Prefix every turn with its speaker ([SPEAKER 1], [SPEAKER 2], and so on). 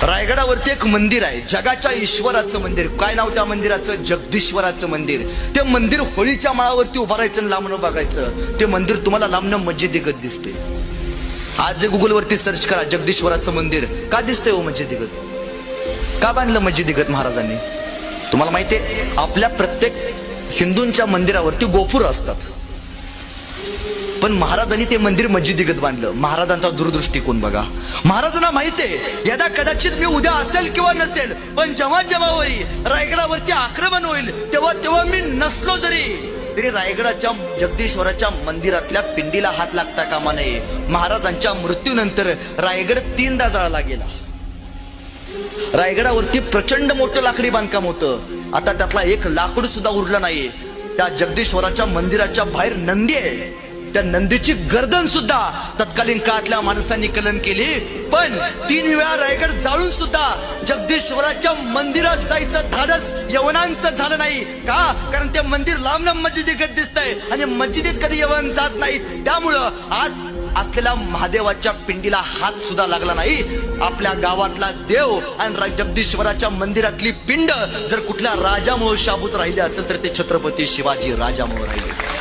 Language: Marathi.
[SPEAKER 1] रायगडावरती एक मंदिर आहे, जगाच्या ईश्वराचं मंदिर. काय नाव त्या मंदिराचं? जगदीश्वराचं मंदिर. ते मंदिर होळीच्या माळावरती उभं राहायचं, लांबणं बघायचं. ते मंदिर तुम्हाला लांबणं मस्जिदीगत दिसते. आज जे गुगल वरती सर्च करा जगदीश्वराचं मंदिर, का दिसतंय हो मस्जिदीगत? का बांधलं मस्जिदीगत महाराजांनी? तुम्हाला माहितीये आपल्या प्रत्येक हिंदूंच्या मंदिरावरती गोपुर असतात, पण महाराजांनी ते मंदिर मस्जिदीगत बांधलं. महाराजांचा दूरदृष्टिकोन बघा. महाराजांना माहितीये यदा कदाचित मी उद्या असेल किंवा नसेल, पण जेव्हा जेव्हा होईल रायगडावरती आक्रमण होईल तेव्हा तेव्हा मी नसलो तरी रायगडाच्या जगदीश्वराच्या मंदिरातल्या पिंडीला हात लागता कामा नये. महाराजांच्या मृत्यूनंतर रायगड 3दा जाळला गेला. रायगडावरती प्रचंड मोठं लाकडी बांधकाम होतं, आता त्यातला एक लाकूड सुद्धा उरलं नाही. त्या जगदीश्वराच्या मंदिराच्या बाहेर नंदी आहे, त्या नंदीची गर्दन सुद्धा तत्कालीन काळातल्या माणसांनी कलन केली. पण 3 वेळा रायगड जाळून सुद्धा जगदीश्वराच्या मंदिरात जायचं धाडस यवनांचं झालं नाही. का? कारण ते मंदिर लांबनं मस्जिदीगत दिसतंय आणि मस्जिदीत कधी यवन जात नाहीत. त्यामुळं आज असलेल्या महादेवाच्या पिंडीला हात सुद्धा लागला नाही. आपल्या गावातला देव आणि जगदीश्वराच्या मंदिरातली पिंड जर कुठल्या राजामुळे शाबूत राहिली असेल तर ते छत्रपती शिवाजी राजामुळे राहिले.